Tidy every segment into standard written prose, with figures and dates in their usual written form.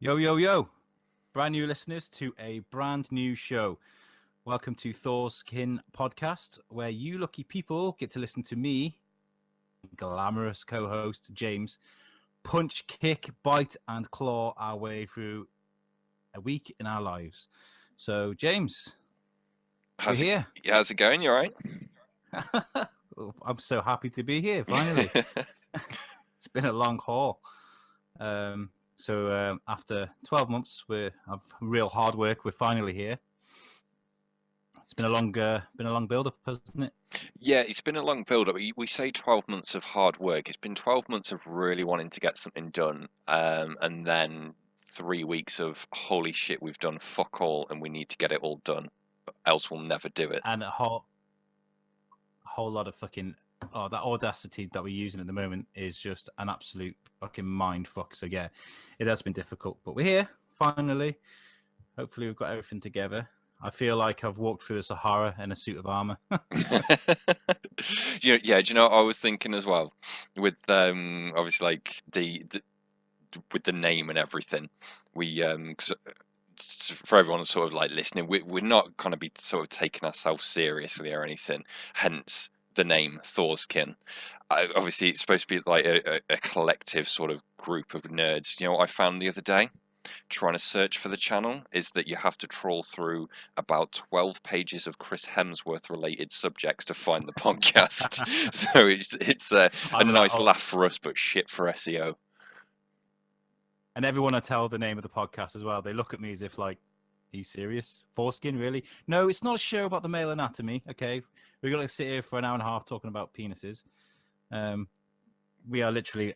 Yo, yo, yo. Brand new listeners to a brand new show. Welcome to Thors-Kin podcast, where you lucky people get to listen to me, glamorous co-host James, punch, kick, bite, and claw our way through a week in our lives. So, James, we're here. How's it going? You all right? I'm so happy to be here, finally. It's been a long haul. So after 12 months of real hard work, we're finally here. It's been a long build-up, hasn't it? Yeah, it's been a long build-up. We say 12 months of hard work. It's been 12 months of really wanting to get something done, and then 3 weeks of holy shit, we've done fuck all, and we need to get it all done, else we'll never do it. And a whole lot of fucking that audacity that we're using at the moment is just an absolute fucking mind fuck. So yeah, it has been difficult, but we're here finally. Hopefully, we've got everything together. I feel like I've walked through the Sahara in a suit of armor. Yeah, do you know what I was thinking as well? With obviously like the with the name and everything, we for everyone sort of like listening, we're not going to be sort of taking ourselves seriously or anything. Hence the name Thors-Kin. Obviously, it's supposed to be like a collective sort of group of nerds. You know what I found the other day? Trying to search for the channel is that you have to trawl through about 12 pages of Chris Hemsworth related subjects to find the podcast. So it's a nice laugh for us, but shit for SEO. And everyone I tell the name of the podcast as well, they look at me as if like, are you serious? Foreskin, really? No, it's not a show about the male anatomy, okay? We're going to sit here for an hour and a half talking about penises. We are literally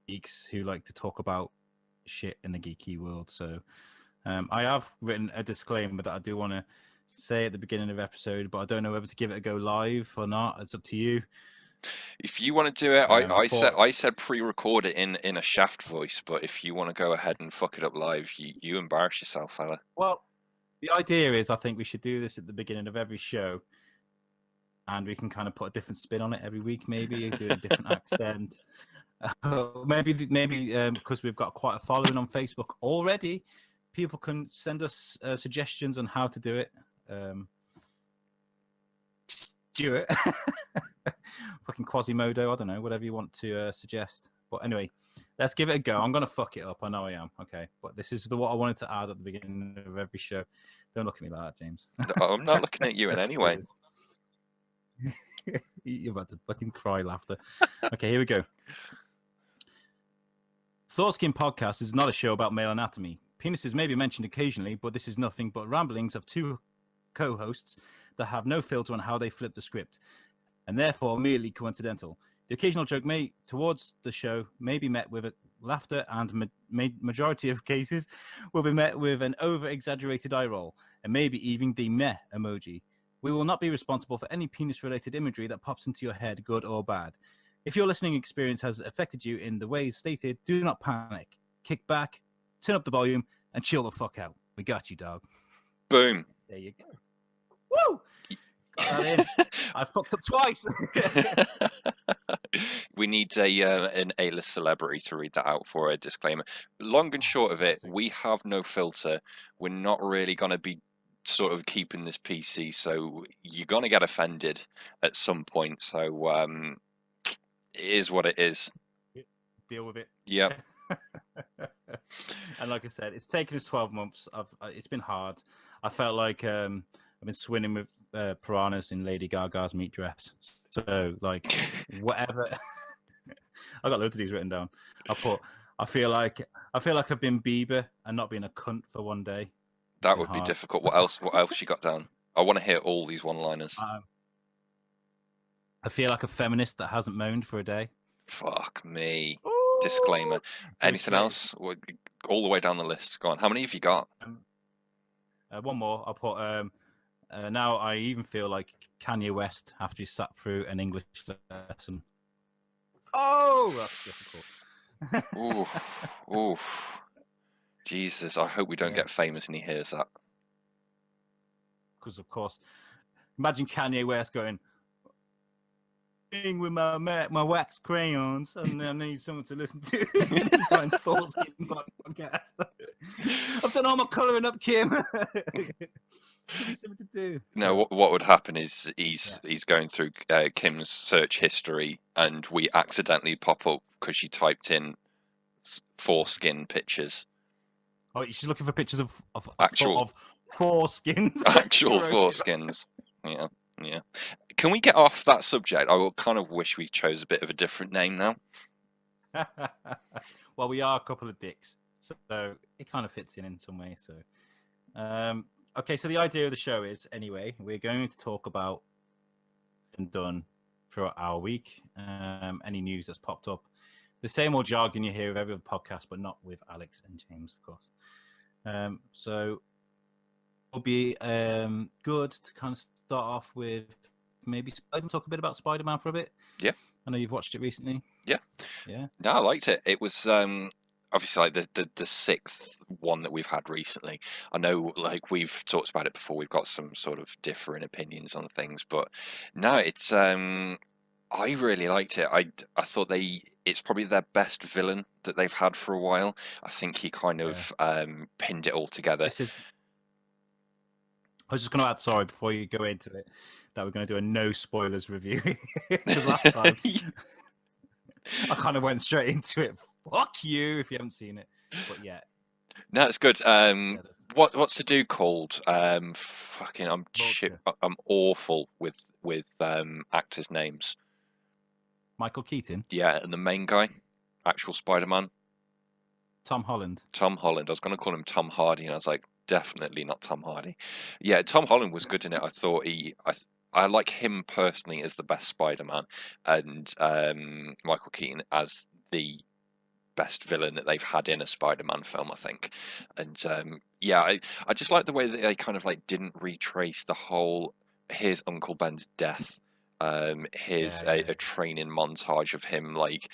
geeks who like to talk about shit in the geeky world. So I have written a disclaimer that I do want to say at the beginning of the episode, but I don't know whether to give it a go live or not. It's up to you. If you want to do it, I said pre-record it in a Shaft voice, but if you want to go ahead and fuck it up live, you embarrass yourself, fella. Well, the idea is I think we should do this at the beginning of every show, and we can kind of put a different spin on it every week, maybe do a different accent. Maybe because we've got quite a following on Facebook already, people can send us suggestions on how to do it. Do it. Fucking Quasimodo, I don't know, whatever you want to suggest. But anyway, let's give it a go. I'm going to fuck it up. I know I am. Okay. But this is what I wanted to add at the beginning of every show. Don't look at me like that, James. No, I'm not looking at you in any way. You're about to fucking cry laughter. Okay, here we go. Thors-Kin podcast is not a show about male anatomy. Penises may be mentioned occasionally, but this is nothing but ramblings of two co-hosts that have no filter on how they flip the script, and therefore merely coincidental. The occasional joke towards the show may be met with laughter, and majority of cases will be met with an over-exaggerated eye roll, and maybe even the meh emoji. We will not be responsible for any penis-related imagery that pops into your head, good or bad. If your listening experience has affected you in the ways stated, do not panic. Kick back, turn up the volume, and chill the fuck out. We got you, dog. Boom. There you go. Woo! Got that in. I fucked up twice. We need an A-list celebrity to read that out for a disclaimer. Long and short of it, we have no filter. We're not really going to be sort of keeping this PC, so you're going to get offended at some point. So it is what it is. Deal with it. Yep. And like I said, it's taken us 12 months. It's been hard. I felt like I've been swimming with piranhas in Lady Gaga's meat dress. So like whatever. I got loads of these written down. I feel like I've been Bieber and not been a cunt for one day. That would be difficult. What else you got down? I want to hear all these one-liners. I feel like a feminist that hasn't moaned for a day. Fuck me. Ooh, disclaimer. Anything else? All the way down the list. Go on. How many have you got? One more. I'll put. Now I even feel like Kanye West after he sat through an English lesson. Oh, that's difficult. Oof. Jesus, I hope we don't get famous and he hears that. Because, of course, imagine Kanye West going, with my wax crayons, and I need someone to listen to. And he finds Thors-Kin podcast. I've done all my colouring up, Kim. Give me something to do. No, what would happen is he's going through Kim's search history, and we accidentally pop up because she typed in foreskin pictures. Oh, she's looking for pictures of Actual foreskins. actual foreskins. Yeah. Can we get off that subject? I will kind of wish we chose a bit of a different name now. Well, we are a couple of dicks, so it kind of fits in some way. So, okay. So the idea of the show is, anyway, we're going to talk about and done throughout our week. Any news that's popped up, the same old jargon you hear of every other podcast, but not with Alex and James, of course. So it'll be good to kind of start off with maybe talk a bit about Spider-Man for a bit. Yeah. I know you've watched it recently. Yeah. No, I liked it. It was obviously like the sixth one that we've had recently. I know, like, we've talked about it before. We've got some sort of differing opinions on things, but no, it's I really liked it. I thought it's probably their best villain that they've had for a while. I think he kind of pinned it all together. I was just going to add, sorry, before you go into it, that we're going to do a no spoilers review. Because last time I kind of went straight into it. Fuck you if you haven't seen it. But yeah. No, it's good. What's the dude called? I'm awful with actors' names. Michael Keaton. Yeah, and the main guy, actual Spider-Man. Tom Holland. Tom Holland. I was going to call him Tom Hardy, and I was like, definitely not Tom Hardy. Yeah, Tom Holland was good in it. I thought I like him personally as the best Spider-Man, and Michael Keaton as the best villain that they've had in a Spider-Man film, I think. And I just like the way that they kind of like didn't retrace the whole here's Uncle Ben's death. Here's a training montage of him like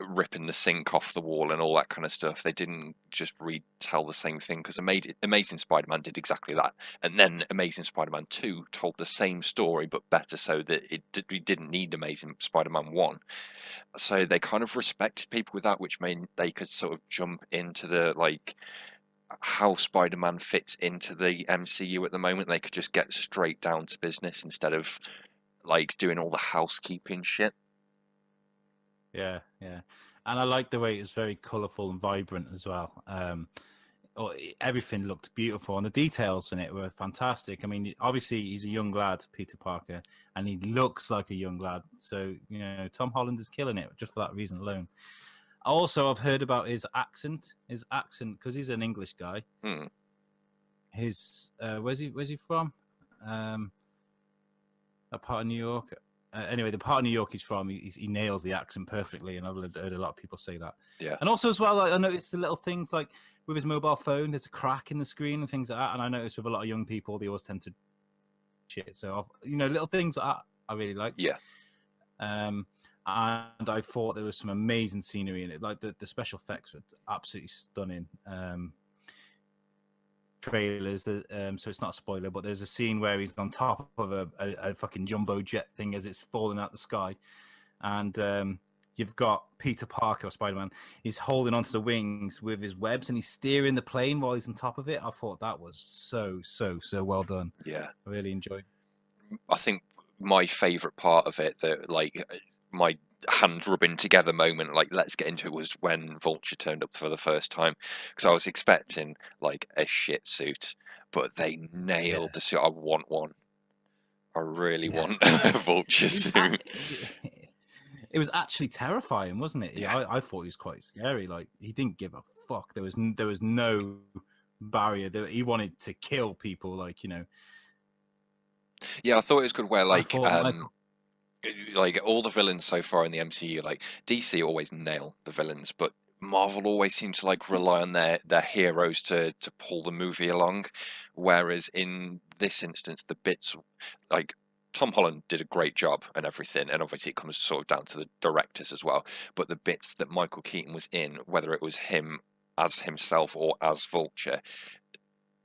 ripping the sink off the wall and all that kind of stuff. They didn't just retell the same thing, because Amazing Spider-Man did exactly that, and then Amazing Spider-Man 2 told the same story but better, so that we didn't need Amazing Spider-Man 1. So they kind of respected people with that, which meant they could sort of jump into the like how Spider-Man fits into the MCU at the moment. They could just get straight down to business instead of like doing all the housekeeping shit. Yeah. And I like the way it was very colourful and vibrant as well. Everything looked beautiful, and the details in it were fantastic. I mean, obviously he's a young lad, Peter Parker, and he looks like a young lad. So, Tom Holland is killing it just for that reason alone. Also, I've heard about his accent, because he's an English guy. His where's he from? A part of New York. Anyway, the part of New York he's from, he nails the accent perfectly, and I've heard a lot of people say that. Yeah. And also as well, I noticed the little things like with his mobile phone, there's a crack in the screen and things like that. And I noticed with a lot of young people, they always tend to shit. So little things like that I really like. Yeah. And I thought there was some amazing scenery in it. Like the special effects were absolutely stunning. Trailers, so it's not a spoiler, but there's a scene where he's on top of a fucking jumbo jet thing as it's falling out the sky, and you've got Peter Parker or Spider-Man. He's holding onto the wings with his webs, and he's steering the plane while he's on top of it. I thought that was so well done. Yeah, I really enjoyed. I think my favorite part of it, that like my hand rubbing together moment, like let's get into it, was when Vulture turned up for the first time, because I was expecting like a shit suit, but they nailed the suit. I want one. I really want a Vulture suit. It was actually terrifying, wasn't it? Yeah. I thought he was quite scary. Like, he didn't give a fuck. There was no barrier. He wanted to kill people. Like, Yeah, I thought it was good where like all the villains so far in the MCU, like DC always nail the villains, but Marvel always seem to like rely on their heroes to pull the movie along. Whereas in this instance, the bits like Tom Holland did a great job and everything, and obviously it comes sort of down to the directors as well. But the bits that Michael Keaton was in, whether it was him as himself or as Vulture,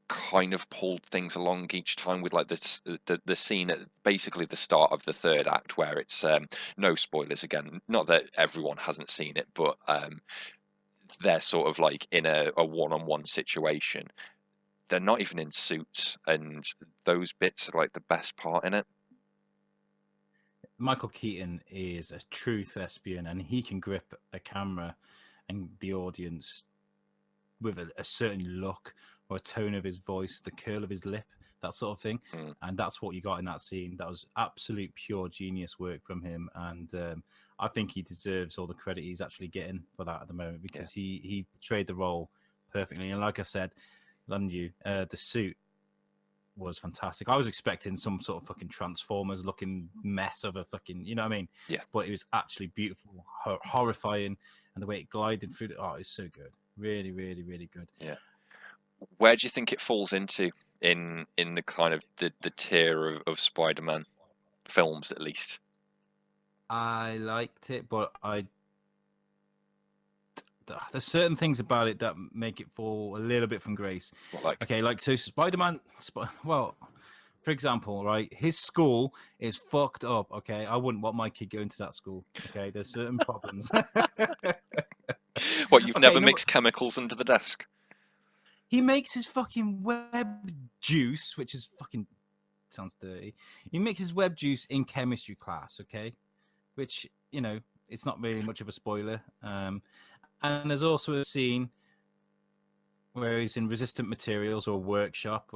kind of pulled things along each time with like this the scene at basically the start of the third act where it's no spoilers again, not that everyone hasn't seen it, but they're sort of like in a one-on-one situation. They're not even in suits, and those bits are like the best part in it. Michael Keaton is a true thespian, and he can grip a camera and the audience with a certain look or a tone of his voice, the curl of his lip, that sort of thing. And that's what you got in that scene. That was absolute pure genius work from him. And I think he deserves all the credit he's actually getting for that at the moment, because he portrayed the role perfectly. And like I said, the suit was fantastic. I was expecting some sort of fucking Transformers looking mess of a fucking, you know what I mean? Yeah. But it was actually beautiful, horrifying, and the way it glided through it's so good. Really, really, really good. Yeah. Where do you think it falls into in the kind of the tier of Spider-Man films, at least? I liked it, but there's certain things about it that make it fall a little bit from grace. Okay, like so Spider-Man, well, for example, right, his school is fucked up. Okay, I wouldn't want my kid going to that school. Okay, there's certain problems. What, you've never mixed chemicals under the desk? He makes his fucking web juice, which is fucking sounds dirty. He makes his web juice in chemistry class, okay? Which, you know, it's not really much of a spoiler. And there's also a scene where he's in resistant materials or workshop,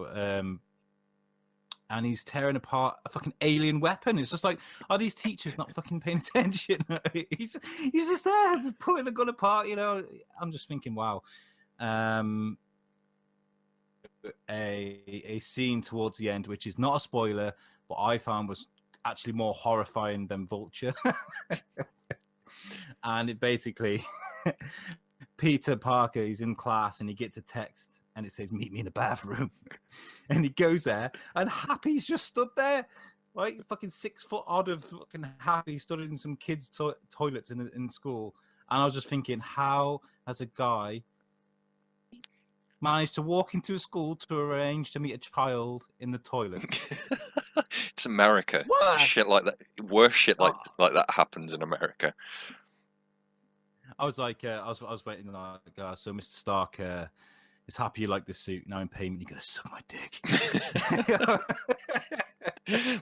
and he's tearing apart a fucking alien weapon. It's just like, are these teachers not fucking paying attention? he's just there pulling a gun apart, you know? I'm just thinking, wow. A scene towards the end, which is not a spoiler, but I found was actually more horrifying than Vulture. And it basically, Peter Parker, he's in class and he gets a text and it says, "Meet me in the bathroom." And he goes there and Happy's just stood there, right? Fucking 6 foot odd of fucking Happy stood in some kids' toilets in school. And I was just thinking, how has a guy managed to walk into a school to arrange to meet a child in the toilet? It's America. What? Shit like that. Worse shit like that happens in America. I was like, I was waiting like, so Mr. Stark is happy you like this suit. Now in payment, you're gonna suck my dick.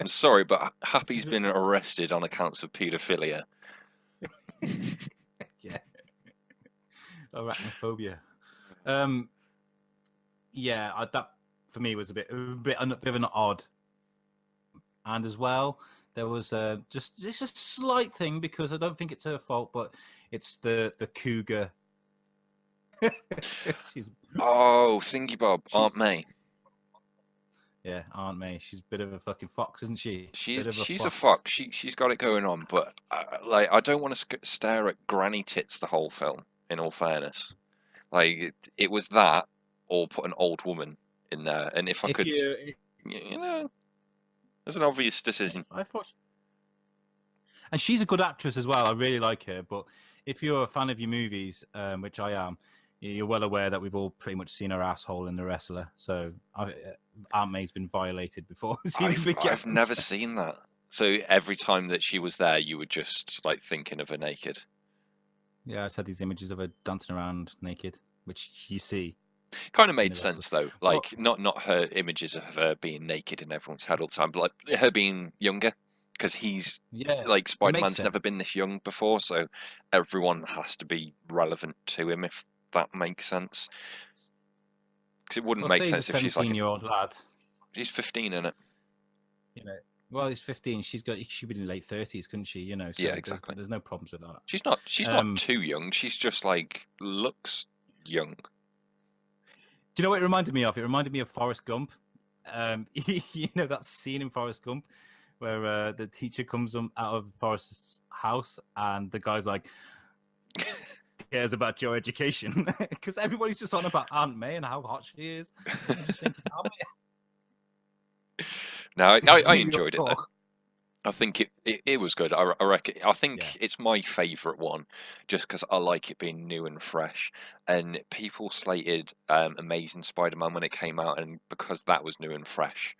I'm sorry, but Happy's been arrested on accounts of paedophilia. Yeah. Arachnophobia. Yeah, that for me was a bit of an odd. And as well, there was just a slight thing, because I don't think it's her fault, but it's the cougar. Thingy Bob, Aunt May. Yeah, Aunt May. She's a bit of a fucking fox, isn't she? She's a fox. She's got it going on, but I don't want to stare at granny tits the whole film. In all fairness, like it was that, or put an old woman in there, and if I could, you know, there's an obvious decision. I thought, and she's a good actress as well. I really like her. But if you're a fan of your movies, which I am, you're well aware that we've all pretty much seen her asshole in The Wrestler. So Aunt May's been violated before. I've never seen that. So every time that she was there, you were just like thinking of her naked. Yeah, I said these images of her dancing around naked, which you see. Kind of made sense though, like not her images of her being naked in everyone's head all the time, but like her being younger, because he's like Spider-Man's never been this young before, so everyone has to be relevant to him, if that makes sense. Because it wouldn't make sense if she's like a 17-year-old lad. She's 15 in it. You know, well, he's 15. She'd be in late 30s, couldn't she? You know, so yeah, exactly. There's no problems with that. She's not too young. She's just like looks young. Do you know what it reminded me of? It reminded me of Forrest Gump. You know that scene in Forrest Gump where the teacher comes out of Forrest's house and the guy's like, cares about your education, because everybody's just on about Aunt May and how hot she is. I'm just thinking, No, I enjoyed it though. I think it was good. I reckon. I think Yeah. it's my favourite one, just because I like it being new and fresh. And people slated Amazing Spider-Man when it came out, and because that was new and fresh,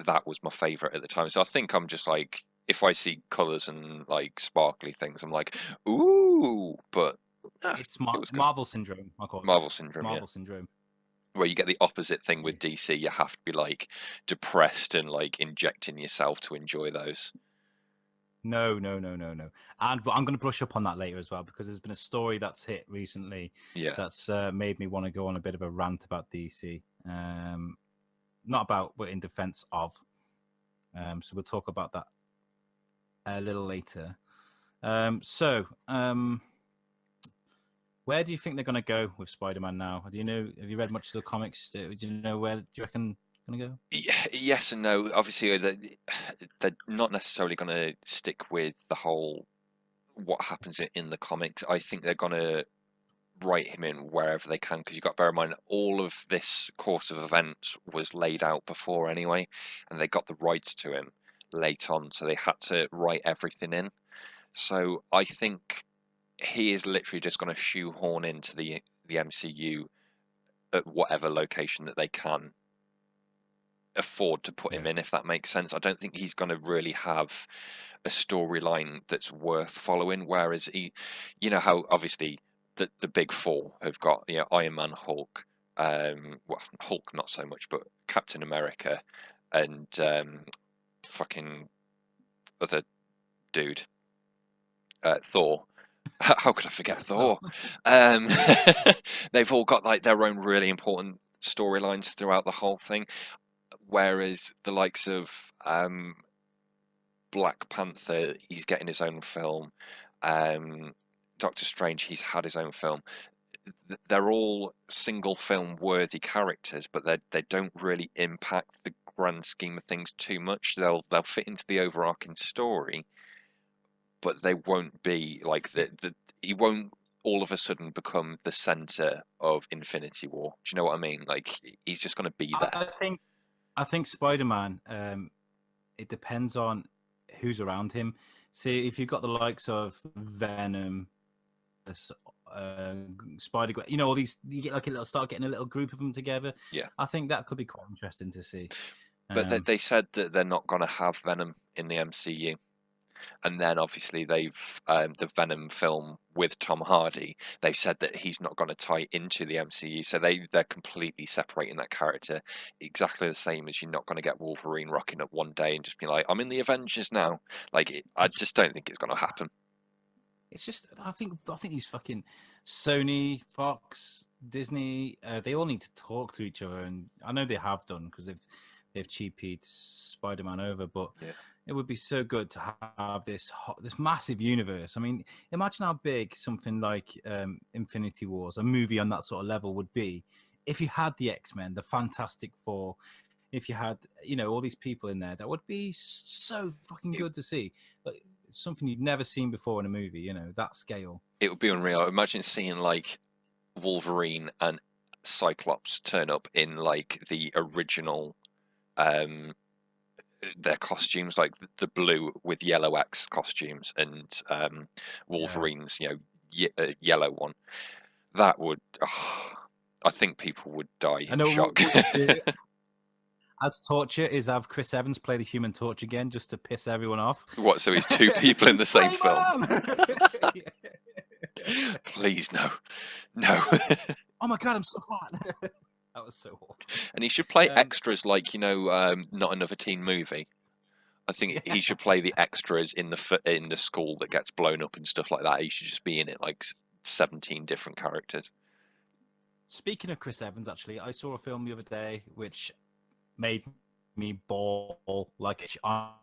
that was my favourite at the time. So I think I'm just like, if I see colours and like sparkly things, I'm like, ooh. But It's it was good. Marvel syndrome, I call it. Marvel syndrome, yeah. Marvel syndrome. Where you get the opposite thing Yeah. with DC, you have to be like depressed and like injecting yourself to enjoy those. No. And but I'm going to brush up on that later as well, because there's been a story that's hit recently Yeah. that's made me want to go on a bit of a rant about DC. Not about, but in defense of. So we'll talk about that a little later. Where do you think they're going to go with Spider-Man now? Do you know? Have you read much of the comics? Do you know where do you reckon going to go? Yes and no. Obviously, they're not necessarily going to stick with the whole what happens in the comics. I think they're going to write him in wherever they can, because you've got to bear in mind all of this course of events was laid out before anyway, and they got the rights to him late on, so they had to write everything in. So I think he is literally just going to shoehorn into the MCU at whatever location that they can afford to put him Yeah. in, if that makes sense. I don't think he's going to really have a storyline that's worth following. Whereas you know how obviously the big four have got, you know, Iron Man, Hulk, well, Hulk not so much, but Captain America and fucking other dude, Thor. How could I forget Thor? Um, they've all got like their own really important storylines throughout the whole thing. Whereas the likes of Black Panther, he's getting his own film. Doctor Strange, he's had his own film. They're all single film worthy characters, but they don't really impact the grand scheme of things too much. They'll fit into the overarching story, but they won't be like the he won't all of a sudden become the center of Infinity War. Do you know what I mean? Like he's just going to be there. I think Spider-Man. It depends on who's around him. See, if you've got the likes of Venom, Spider, you know, all these, you get like start getting a little group of them together. Yeah. I think that could be quite interesting to see. But they said that they're not going to have Venom in the MCU. And then obviously they've the Venom film with Tom Hardy. They've said that he's not going to tie into the MCU, so they're completely separating that character. Exactly the same as you're not going to get Wolverine rocking up one day and just be like, "I'm in the Avengers now." Like I just don't think it's going to happen. It's just I think these fucking Sony, Fox, Disney, they all need to talk to each other, and I know they have done because they've cheapied Spider-Man over, but Yeah. it would be so good to have this massive universe. I mean, imagine how big something like Infinity Wars, a movie on that sort of level, would be if you had the X-Men, the Fantastic Four, if you had, you know, all these people in there. That would be so fucking good to see. Like, something you'd never seen before in a movie, you know, that scale. It would be unreal. Imagine seeing like Wolverine and Cyclops turn up in like the original their costumes, like the blue with yellow X costumes, and Wolverine's, you know, yellow one. That would, I think people would die I in know shock. as torture is have Chris Evans play the Human Torch again just to piss everyone off. What? So he's two people in the same film? Yeah. Please no, no. Oh my god, I'm so hot. That was so awful. And he should play extras, like, you know, Not Another Teen Movie. I think he should play the extras in the school that gets blown up and stuff like that. He should just be in it like 17 different characters. Speaking of Chris Evans, actually, I saw a film the other day which made me bawl like I'm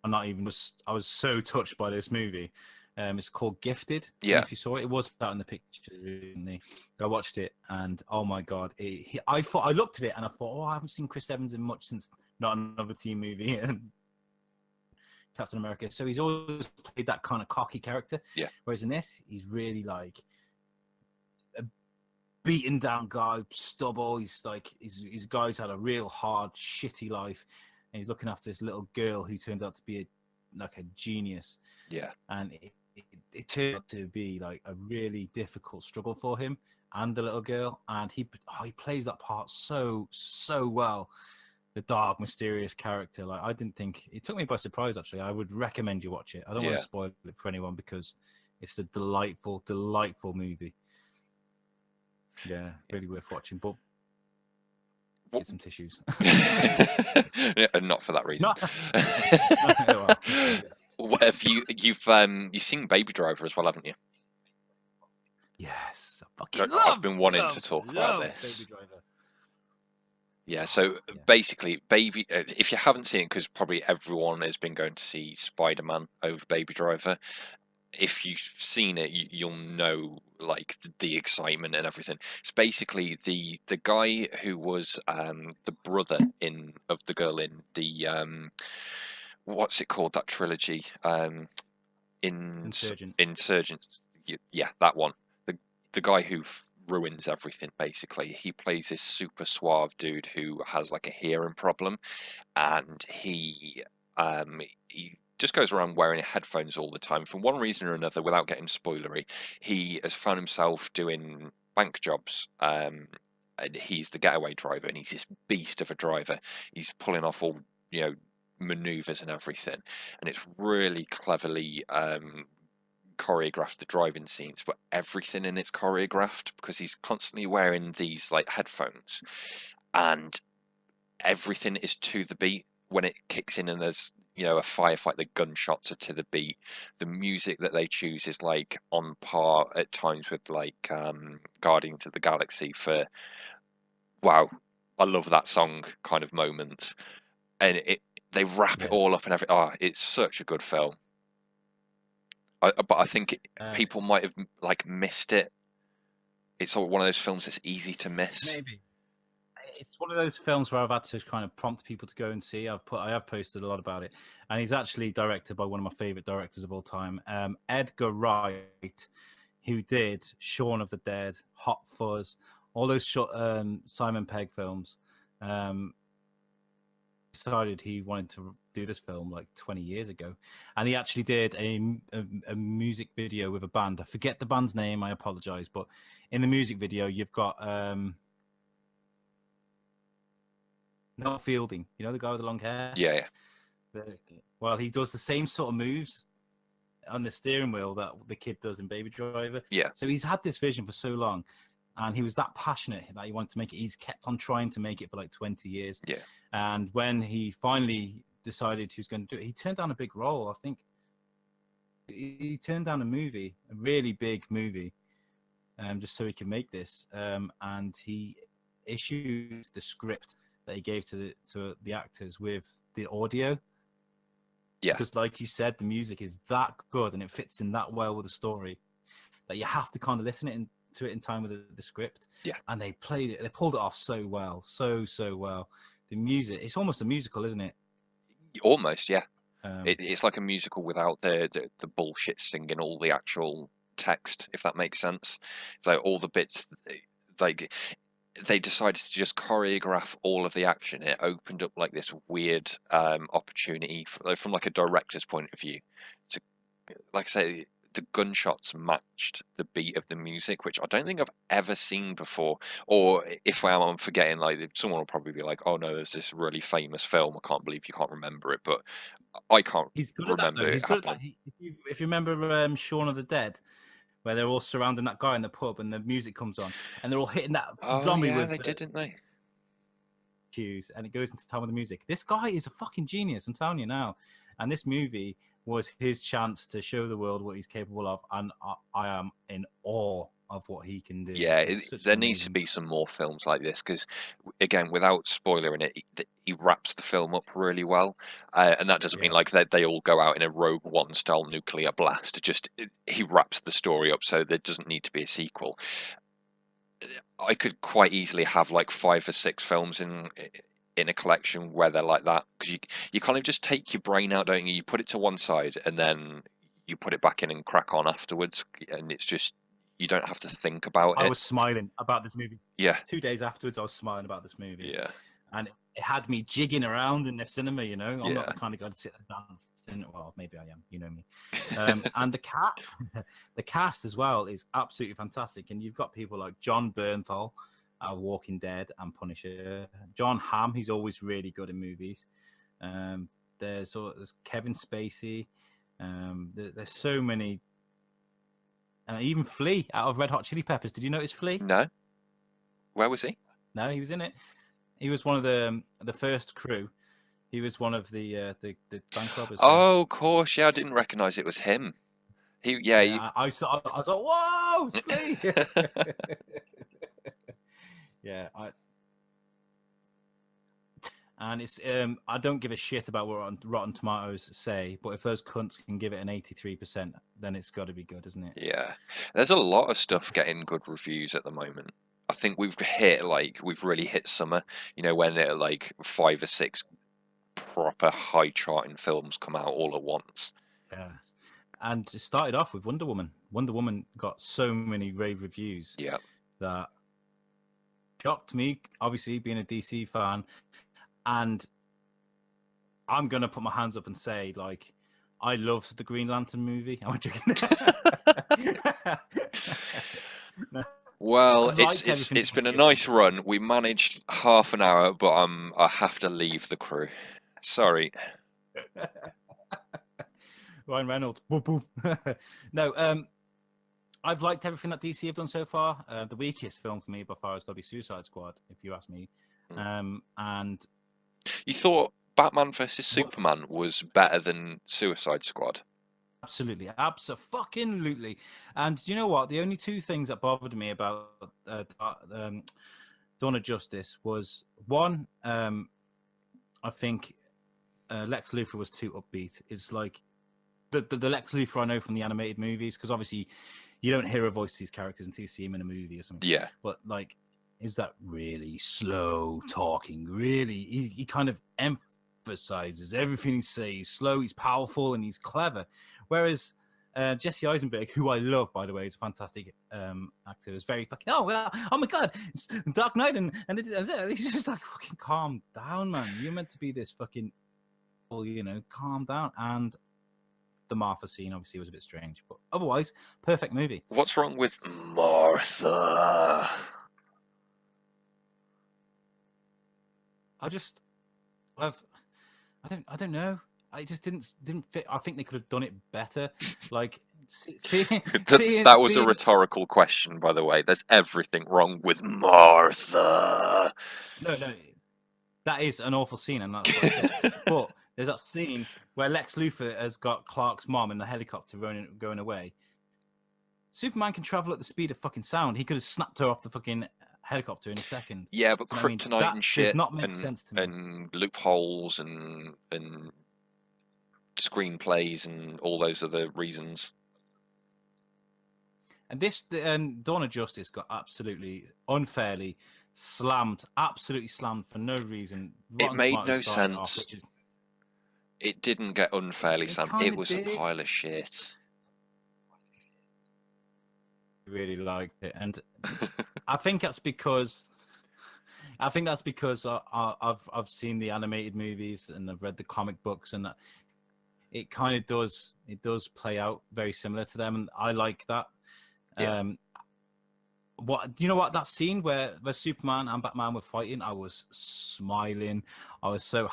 not even. I was so touched by this movie. It's called Gifted. Yeah. If you saw it, it was out in the picture recently. I watched it, and oh my god, I looked at it and I thought, oh, I haven't seen Chris Evans in much since Not Another Teen Movie and Captain America. So he's always played that kind of cocky character. Yeah. Whereas in this, he's really like a beaten down guy, stubble. He's like his guy's had a real hard, shitty life. and he's looking after this little girl who turns out to be like a genius. Yeah. And it turned out to be like a really difficult struggle for him and the little girl, and he plays that part so well. The dark, mysterious character. Like, I didn't think it took me by surprise. Actually, I would recommend you watch it. I don't want to spoil it for anyone because it's a delightful movie. Yeah, really worth watching. But get some tissues. Not for that reason. What have you've seen Baby Driver as well, haven't you? Yes, I've been wanting to talk about this. Baby Driver. Yeah, so basically, if you haven't seen it, because probably everyone has been going to see Spiderman over Baby Driver, if you've seen it, you'll know like the excitement and everything. It's basically the guy who was the brother of the girl in the what's it called, that trilogy? Insurgents. Yeah, that one. The guy who ruins everything, basically. He plays this super suave dude who has like a hearing problem, and he just goes around wearing headphones all the time for one reason or another. Without getting spoilery, he has found himself doing bank jobs. And he's the getaway driver, and he's this beast of a driver. He's pulling off all maneuvers and everything, and it's really cleverly choreographed, the driving scenes, but everything in it's choreographed because he's constantly wearing these like headphones, and everything is to the beat. When it kicks in and there's a firefight, the gunshots are to the beat. The music that they choose is like on par at times with like Guardians of the Galaxy for wow, I love that song kind of moments, and they wrap it all up and everything. Oh, it's such a good film. But I think people might have like missed it. It's one of those films that's easy to miss. Maybe it's one of those films where I've had to kind of prompt people to go and see. I have posted a lot about it, and he's actually directed by one of my favorite directors of all time, Edgar Wright, who did Shaun of the Dead, Hot Fuzz, all those Simon Pegg films. Decided he wanted to do this film like 20 years ago, and he actually did a music video with a band. I forget the band's name, I apologize, but in the music video you've got Noel Fielding, the guy with the long hair. Yeah. Well, he does the same sort of moves on the steering wheel that the kid does in Baby Driver. Yeah. So he's had this vision for so long, and he was that passionate that he wanted to make it. He's kept on trying to make it for like 20 years. Yeah. And when he finally decided he was going to do it, he turned down a big role. I think he turned down a really big movie, just so he could make this. And he issued the script that he gave to the actors with the audio. Yeah. Because like you said, the music is that good and it fits in that well with the story that you have to kind of listen to it in time with the script. Yeah. And they pulled it off so well, so well. The music, it's almost a musical, isn't it? Almost, yeah. It's like a musical without the bullshit singing, all the actual text, if that makes sense. So all the bits, like they decided to just choreograph all of the action. It opened up like this weird opportunity from like a director's point of view to, like I say, the gunshots matched the beat of the music, which I don't think I've ever seen before. Or if I'm forgetting, like someone will probably be like, "Oh no, there's this really famous film. I can't believe you can't remember it." But I can't remember it happening. If you remember Shaun of the Dead, where they're all surrounding that guy in the pub and the music comes on and they're all hitting that zombie with they did, didn't they? Cues, and it goes into time with the music. This guy is a fucking genius, I'm telling you now. And this movie was his chance to show the world what he's capable of, and I am in awe of what he can do. Yeah, there needs to be some more films like this because, again, without spoiling it, he wraps the film up really well, and that doesn't mean like they all go out in a Rogue One style nuclear blast. He wraps the story up, so there doesn't need to be a sequel. I could quite easily have like 5 or 6 films in a collection where they're like that, because you kind of just take your brain out, don't you? You put it to one side and then you put it back in and crack on afterwards, and it's just, you don't have to think about it. I was smiling about this movie. Yeah. 2 days afterwards, I was smiling about this movie. Yeah. and it had me jigging around in the cinema. You know, I'm not Yeah. the kind of guy to sit and dance. Well, maybe I am. You know me. And the cast as well is absolutely fantastic. And you've got people like John Bernthal, Walking Dead and Punisher. John Hamm, he's always really good in movies. There's Kevin Spacey. There's so many. Even Flea out of Red Hot Chili Peppers. Did you notice Flea? No. Where was he? No, he was in it. He was one of the first crew. He was one of the bank robbers. Oh, of course. Yeah, I didn't recognise it was him. I saw. I was like, "Whoa, it's Flea!" Yeah, and it's I don't give a shit about what Rotten Tomatoes say, but if those cunts can give it an 83%, then it's got to be good, isn't it? Yeah, there's a lot of stuff getting good reviews at the moment. I think we've really hit summer. You know, when like 5 or 6 proper high charting films come out all at once. Yeah, and it started off with Wonder Woman. Wonder Woman got so many rave reviews. Yeah, that shocked me. Obviously, being a DC fan. And I'm going to put my hands up and say, like, I loved the Green Lantern movie. I'm joking. No. Well, it's been a nice run. We managed half an hour, but I have to leave the crew. Sorry. Ryan Reynolds. No, I've liked everything that DC have done so far. The weakest film for me by far has got to be Suicide Squad, if you ask me. And you thought Batman vs Superman was better than Suicide Squad? Absolutely, absolutely. And you know what? The only 2 things that bothered me about Dawn of Justice was one, I think Lex Luthor was too upbeat. It's like the Lex Luthor I know from the animated movies, because obviously you don't hear a voice of these characters until you see him in a movie or something. Yeah. But like, is that really slow talking? Really, he kind of emphasizes everything he says. He's slow, he's powerful, and he's clever. Whereas Jesse Eisenberg, who I love, by the way, is a fantastic actor, is very fucking, oh my god, it's Dark Knight, and he's just like, fucking calm down, man. You're meant to be this fucking, you know, calm down. And the Martha scene obviously was a bit strange, but otherwise, perfect movie. What's wrong with Martha? I don't know. I just didn't fit. I think they could have done it better. Like, that was a rhetorical question, by the way. There's everything wrong with Martha. No, that is an awful scene, and that's what I said. But there's that scene where Lex Luthor has got Clark's mom in the helicopter going away. Superman can travel at the speed of fucking sound. He could have snapped her off the fucking helicopter in a second. Yeah, but kryptonite and shit does not make sense to me. And loopholes and screenplays and all those other reasons. And this Dawn of Justice got absolutely unfairly slammed, absolutely slammed for no reason. It made no sense. It didn't get unfairly slammed. It was a pile of shit. Really liked it, and I think that's because I've seen the animated movies and I've read the comic books, and that it kind of does play out very similar to them, and I like that. Yeah. What do you know? What that scene where Superman and Batman were fighting, I was smiling. I was so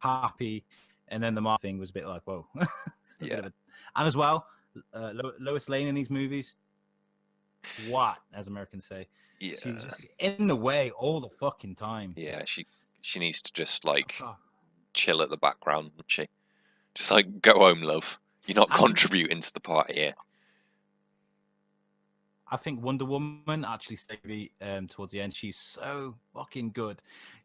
happy, and then the Marvel thing was a bit like, whoa. Yeah. And as well, Lois Lane in these movies. What, as Americans say, yeah, she's just in the way all the fucking time. Yeah, she needs to just like chill at the background, doesn't she? Just like, go home, love. You're not contributing to the party here. I think Wonder Woman actually stayed towards the end. She's so fucking good.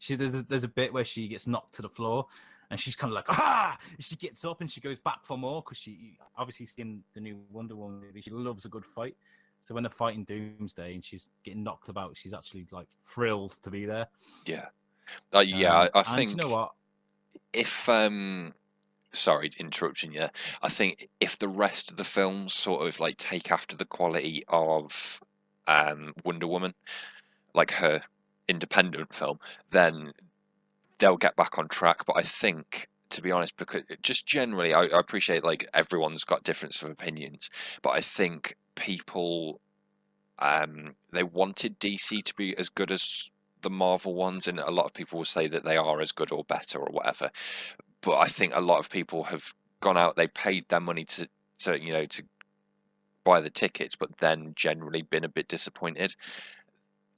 There's a bit where she gets knocked to the floor, and she's kind of like, ah! She gets up and she goes back for more, because she obviously in the new Wonder Woman movie, she loves a good fight. So when they're fighting Doomsday and she's getting knocked about, she's actually like thrilled to be there. Yeah. I think, you know what? If sorry, interrupting you. I think if the rest of the films sort of like take after the quality of Wonder Woman, like her independent film, then they'll get back on track. But I think, to be honest, because just generally, I appreciate like everyone's got difference of opinions, but I think people they wanted DC to be as good as the Marvel ones, and a lot of people will say that they are as good or better or whatever. But I think a lot of people have gone out, they paid their money to to buy the tickets, but then generally been a bit disappointed.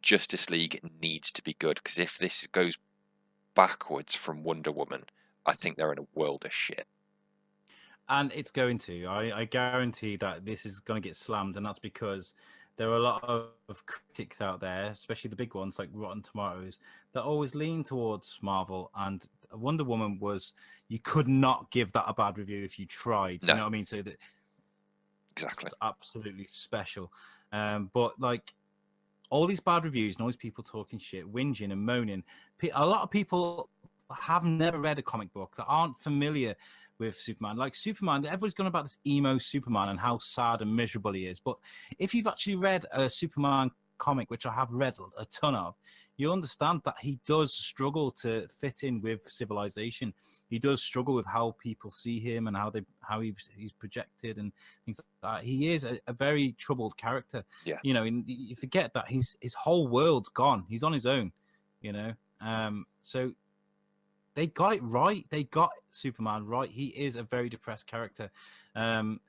Justice League needs to be good, because if this goes backwards from Wonder Woman, I think they're in a world of shit. And it's going to. I guarantee that this is going to get slammed, and that's because there are a lot of critics out there, especially the big ones like Rotten Tomatoes, that always lean towards Marvel. And Wonder Woman was, you could not give that a bad review if you tried. No. You know what I mean? So that Exactly. it's absolutely special. But like all these bad reviews and all these people talking shit, whinging and moaning, a lot of people have never read a comic book, that aren't familiar with Superman. Like Superman, everybody's gone about this emo Superman and how sad and miserable he is. But if you've actually read a Superman comic, which I have read a ton of, you understand that he does struggle to fit in with civilization. He does struggle with how people see him and how he's projected and things like that. He is a very troubled character. Yeah. You know, and you forget that his whole world's gone. He's on his own. You know, so they got it right. They got Superman right. He is a very depressed character. And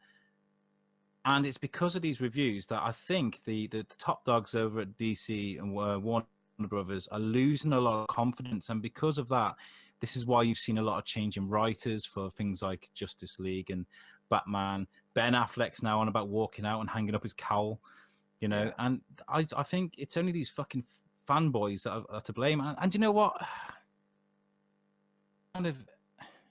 it's because of these reviews that I think the top dogs over at DC and Warner Brothers are losing a lot of confidence. And because of that, this is why you've seen a lot of change in writers for things like Justice League and Batman. Ben Affleck's now on about walking out and hanging up his cowl, you know. Yeah. And I think it's only these fucking fanboys that are to blame. And you know what? Kind of,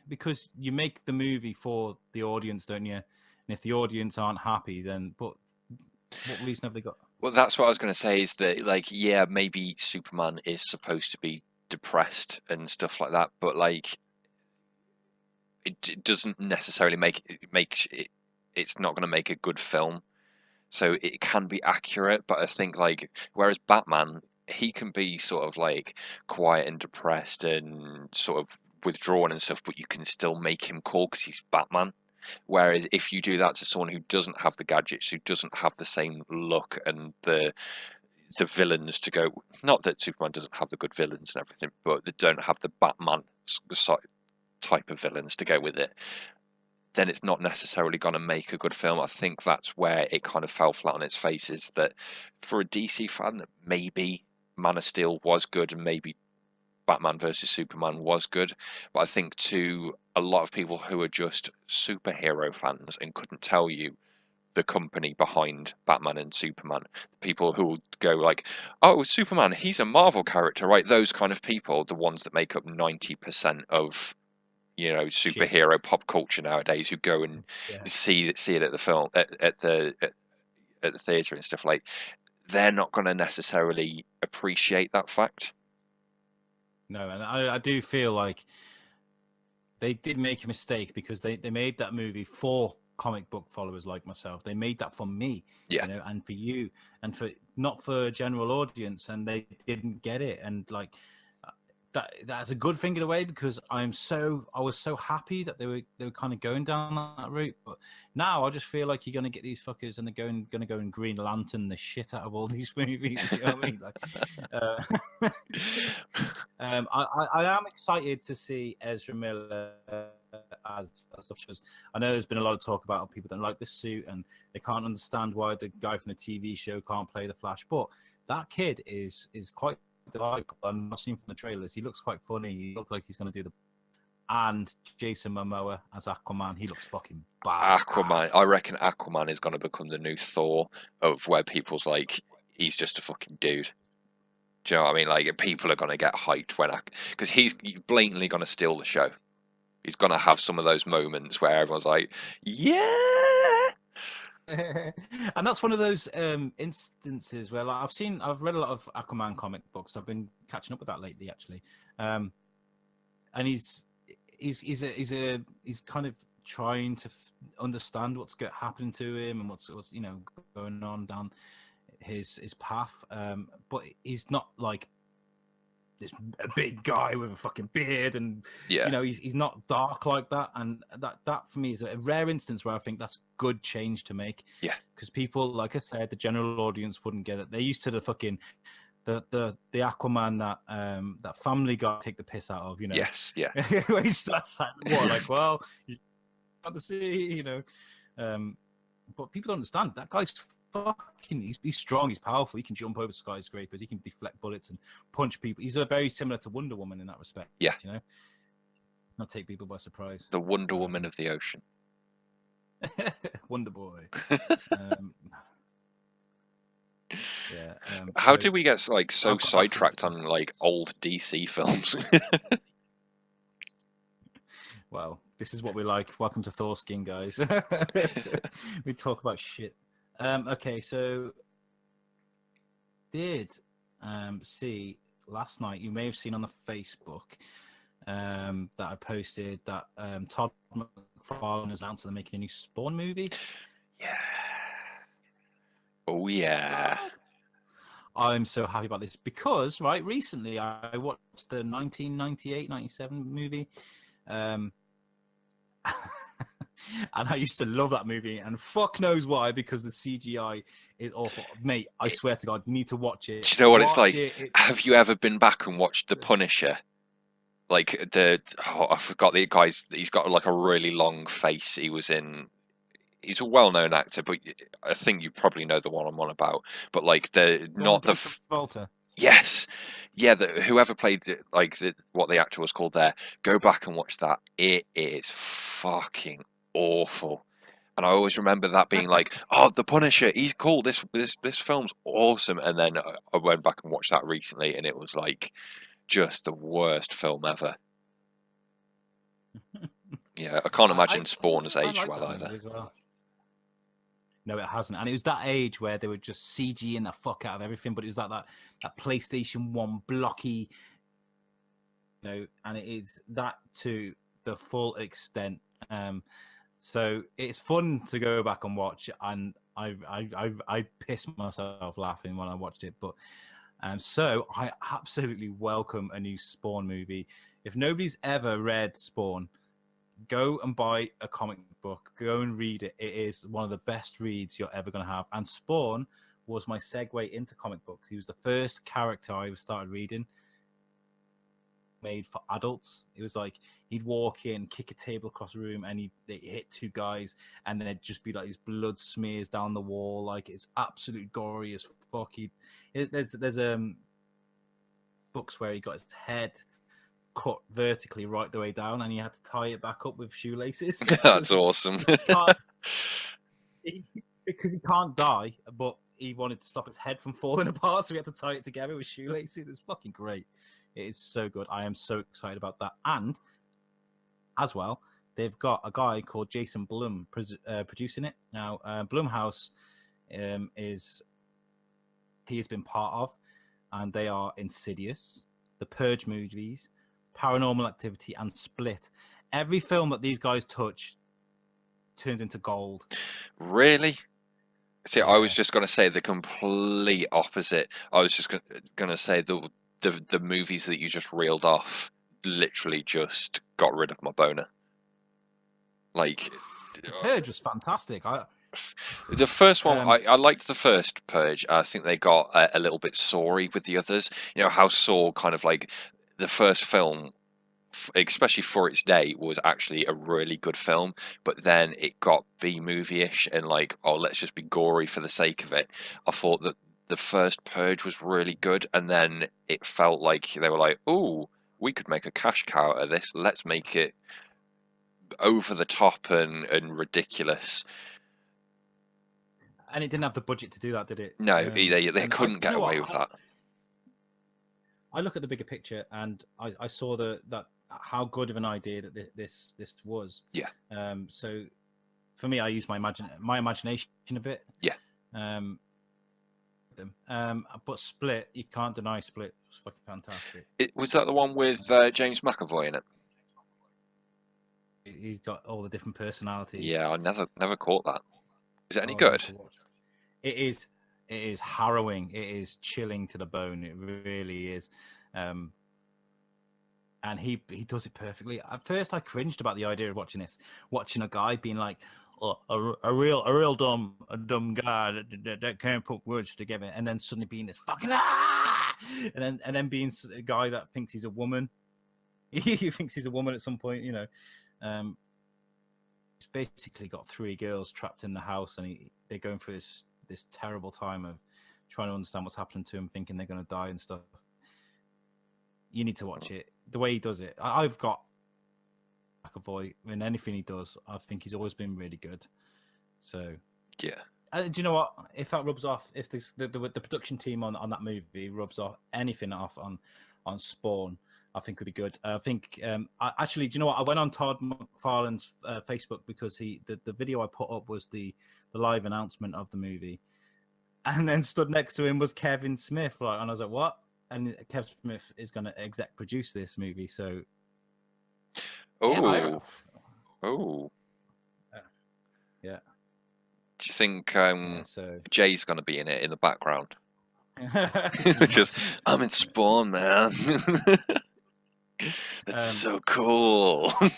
because you make the movie for the audience, don't you? And if the audience aren't happy, then but what reason have they got? Well, that's what I was going to say, is that, like, yeah, maybe Superman is supposed to be depressed and stuff like that, but like it doesn't necessarily make it, it's not going to make a good film. So it can be accurate, but I think, like, whereas Batman, he can be sort of like quiet and depressed and sort of withdrawn and stuff, but you can still make him cool because he's Batman. Whereas if you do that to someone who doesn't have the gadgets, who doesn't have the same look and the villains to go, not that Superman doesn't have the good villains and everything, but they don't have the Batman type of villains to go with it, then it's not necessarily going to make a good film. I think that's where it kind of fell flat on its face, is that for a DC fan, maybe Man of Steel was good and maybe Batman versus Superman was good, but I think to a lot of people who are just superhero fans and couldn't tell you the company behind Batman and Superman, people who will go like, oh, Superman, he's a Marvel character, right? Those kind of people, the ones that make up 90% of superhero pop culture nowadays, who go and see it at the film at the theater and stuff, like, they're not going to necessarily appreciate that fact. No, and I do feel like they did make a mistake, because they made that movie for comic book followers like myself. They made that for me, and for you, and for not for a general audience, and they didn't get it. And like that's a good thing in a way, because I was so happy that they were kind of going down that route. But now I just feel like you're gonna get these fuckers and they're going to go and Green Lantern the shit out of all these movies. You know what I mean? Like, I am excited to see Ezra Miller as stuff, because I know there's been a lot of talk about people don't like the suit and they can't understand why the guy from the TV show can't play the Flash. But that kid is quite delightful. I've seen from the trailers, he looks quite funny. He looks like he's going to do the. And Jason Momoa as Aquaman, he looks fucking bad. Aquaman, I reckon Aquaman is going to become the new Thor, of where people's like, he's just a fucking dude. Do you know what I mean? Like, people are going to get hyped because he's blatantly going to steal the show. He's going to have some of those moments where everyone's like, yeah. And that's one of those instances where, like, I've read a lot of Aquaman comic books. I've been catching up with that lately, actually. And he's kind of trying to understand what's happening to him and what's going on down his path. But he's not like a big guy with a fucking beard, and Yeah. you know, he's not dark like that. And that for me is a rare instance where I think that's good change to make. Yeah. Because people, like I said, the general audience wouldn't get it. They're used to the fucking the Aquaman that Family Guy take the piss out of, you know. Yes. Yeah. Where he starts at the water, like, well, you can't the sea, you know. But people don't understand that guy's fucking. He's strong. He's powerful. He can jump over skyscrapers. He can deflect bullets and punch people. He's very similar to Wonder Woman in that respect. Yeah. You know, not take people by surprise. The Wonder Woman of the ocean. Wonder Boy. Yeah. How did we get like so I've got- sidetracked on like old DC films? Well, this is what we like. Welcome to Thors-Kin, guys. We talk about shit. Okay, so did see last night, you may have seen on the Facebook that I posted that Todd McFarlane has announced that they're making a new Spawn movie. Yeah. Oh yeah. I'm so happy about this because, right, recently I watched the 1998-97 movie. And I used to love that movie, and fuck knows why, because the CGI is awful. Mate, I swear to God, you need to watch it. Do you know what it's like? Have you ever been back and watched The Punisher? Like I forgot the guy's. He's got like a really long face. He's a well-known actor, but I think you probably know the one I'm on about. But like Volta. Yes, yeah. Whoever played it, like what the actor was called there, go back and watch that. It is fucking awful. And I always remember that being like, oh, The Punisher, he's cool. This film's awesome. And then I went back and watched that recently, and it was like just the worst film ever. Yeah, I can't imagine Spawn has aged well either. Well. No, it hasn't. And it was that age where they were just CGing the fuck out of everything, but it was like that PlayStation 1 blocky, you know, and it is that to the full extent. So it's fun to go back and watch, and I pissed myself laughing when I watched it. But so I absolutely welcome a new Spawn movie. If nobody's ever read Spawn, go and buy a comic book. Go and read it. It is one of the best reads you're ever going to have. And Spawn was my segue into comic books. He was the first character I started reading made for adults. It was like he'd walk in, kick a table across the room, and he'd hit two guys, and then it'd just be like his blood smears down the wall. Like, it's absolute gory as fuck. There's books where he got his head cut vertically right the way down, and he had to tie it back up with shoelaces. That's awesome. Because he can't die, but he wanted to stop his head from falling apart, so he had to tie it together with shoelaces. It's fucking great. It is so good. I am so excited about that. And as well, they've got a guy called Jason Blum producing it. Now, Blumhouse he has been part of, and they are Insidious, the Purge movies, Paranormal Activity, and Split. Every film that these guys touch turns into gold. Really? See, Yeah. I was just going to say the complete opposite. I was just going to say the movies that you just reeled off literally just got rid of my boner. Like, The Purge was fantastic. The first one, I liked the first Purge. I think they got a little bit sorry with the others. You know, how Saw kind of like the first film, especially for its day, was actually a really good film, but then it got B-movie-ish and like, oh, let's just be gory for the sake of it. I thought that the first Purge was really good, and then it felt like they were like, oh, we could make a cash cow out of this. Let's make it over the top and ridiculous. And it didn't have the budget to do that, did it? No, they couldn't get away with that. I look at the bigger picture, and I saw that how good of an idea that this was. Yeah. So for me, I use my imagination a bit. Yeah. But Split, you can't deny Split was fucking fantastic. Was that the one with James McAvoy in it? He's got all the different personalities. Yeah, I never caught that. Is it any good? It is harrowing. It is chilling to the bone. It really is. and he does it perfectly. At first, I cringed about the idea of watching a guy being like, oh, a real dumb guy that can't put words together, and then suddenly being this fucking and then being a guy that thinks he's a woman. He thinks he's a woman at some point, you know. He's basically got 3 girls trapped in the house, and they're going through this terrible time of trying to understand what's happening to him, thinking they're going to die and stuff. You need to watch it. The way he does it, I've got McAvoy in anything he does. I think he's always been really good. So yeah. Do you know what? If that rubs off, if the production team on that movie rubs off anything off on Spawn, I think would be good. I think actually, do you know what? I went on Todd McFarlane's Facebook because the video I put up was the live announcement of the movie, and then stood next to him was Kevin Smith, and I was like, what? And Kevin Smith is going to exec produce this movie, so. Oh. Yeah. Do you think so... Jay's going to be in it in the background? Just, I'm in Spawn, man. That's so cool. You're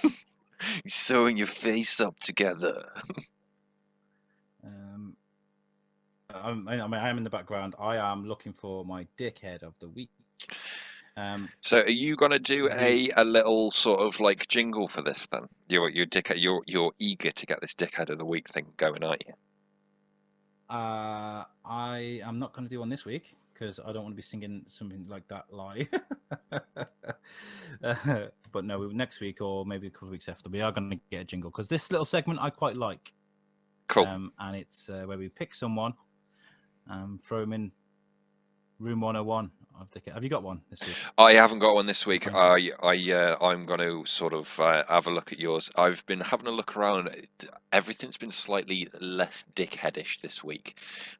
sewing your face up together. I am in the background. I am looking for my dickhead of the week. So are you gonna do a little sort of like jingle for this then? You're eager to get this dickhead of the week thing going, aren't you? I am not going to do one this week because I don't want to be singing something like that live. But no, next week or maybe a couple of weeks after, we are going to get a jingle because this little segment I quite like. Cool. And it's where we pick someone, throw them in room 101. Have you got one this week? I haven't got one this week. I'm going to sort of have a look at yours. I've been having a look around. Everything's been slightly less dickheadish this week,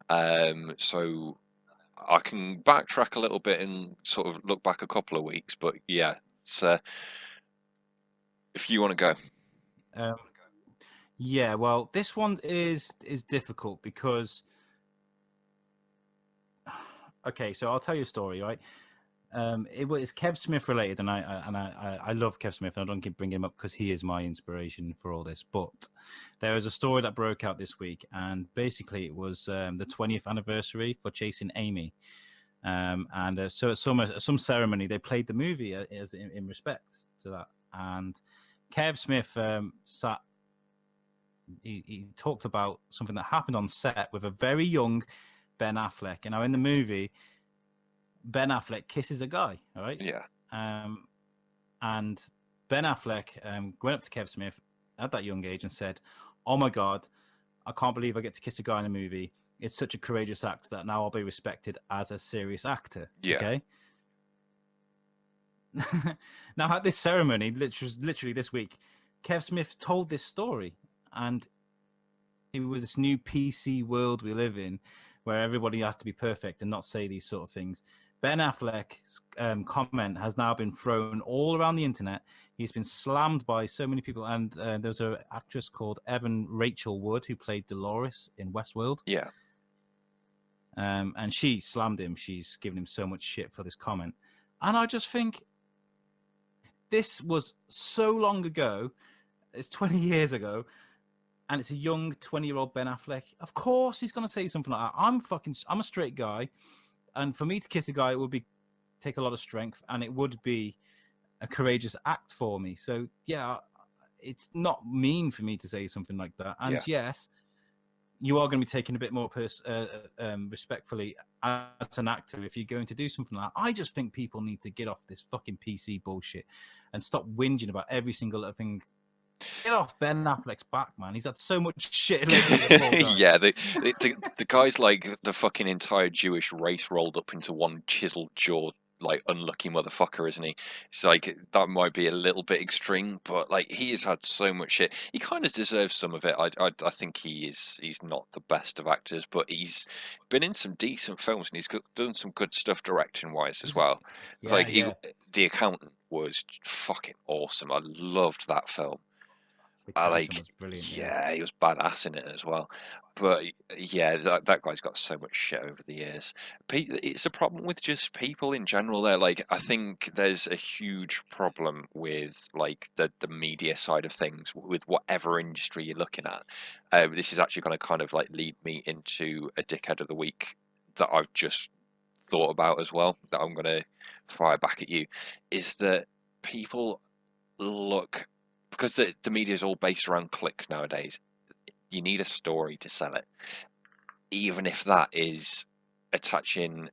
so I can backtrack a little bit and sort of look back a couple of weeks. But yeah, it's if you want to go. Yeah, well, this one is difficult because. Okay, so I'll tell you a story, right? It was Kev Smith related, and I love Kev Smith, and I don't keep bringing him up because he is my inspiration for all this. But there was a story that broke out this week, and basically it was the 20th anniversary for Chasing Amy, and so at some ceremony they played the movie as in respect to that, and Kev Smith sat. He talked about something that happened on set with a very young Ben Affleck. And now in the movie, Ben Affleck kisses a guy, all right? Yeah. And Ben Affleck went up to Kev Smith at that young age and said, "Oh my God, I can't believe I get to kiss a guy in a movie. It's such a courageous act that now I'll be respected as a serious actor." Yeah. Okay. Now at this ceremony, literally this week, Kev Smith told this story, and with this new PC world we live in, where everybody has to be perfect and not say these sort of things. Ben Affleck's comment has now been thrown all around the internet. He's been slammed by so many people. And there's an actress called Evan Rachel Wood who played Dolores in Westworld. Yeah. And she slammed him. She's given him so much shit for this comment. And I just think this was so long ago. It's 20 years ago. And it's a young 20-year-old Ben Affleck. Of course, he's going to say something like that. I'm a straight guy, and for me to kiss a guy, it would take a lot of strength, and it would be a courageous act for me. So yeah, it's not mean for me to say something like that. And yes, you are going to be taken a bit more respectfully as an actor if you're going to do something like that. I just think people need to get off this fucking PC bullshit and stop whinging about every single little thing. Get off Ben Affleck's back, man. He's had so much shit lately. Yeah, the guy's like the fucking entire Jewish race rolled up into one chiseled jawed, like, unlucky motherfucker, isn't he? It's like, that might be a little bit extreme, but like, he has had so much shit. He kind of deserves some of it. I think he's not the best of actors, but he's been in some decent films, and he's done some good stuff directing wise as well. The Accountant was fucking awesome. I loved that film. The I Carrington like, was brilliant. Yeah. yeah, he was badass in it as well. But yeah, that guy's got so much shit over the years. It's a problem with just people in general. There, like, I think there's a huge problem with like the media side of things with whatever industry you're looking at. This is actually going to kind of like lead me into a dickhead of the week that I've just thought about as well. That I'm going to fire back at you. Is that people look, because the media is all based around clicks nowadays. You need a story to sell it, even if that is attaching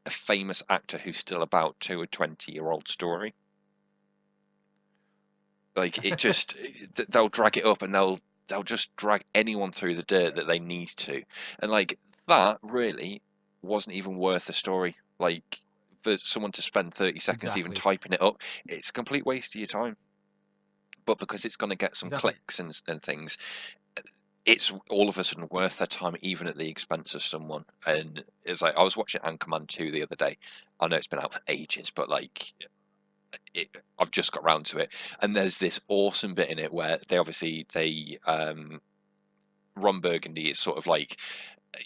a famous actor who's still about to a 20-year-old story. Like, it just, they'll drag it up, and they'll just drag anyone through the dirt that they need to, and like that really wasn't even worth a story. Like, for someone to spend 30 seconds even Exactly. typing it up, it's a complete waste of your time. But because it's going to get some Exactly. clicks and things, it's all of a sudden worth their time, even at the expense of someone. And it's like, I was watching Anchorman 2 the other day. I know it's been out for ages, but like, I've just got round to it. And there's this awesome bit in it where Ron Burgundy is sort of like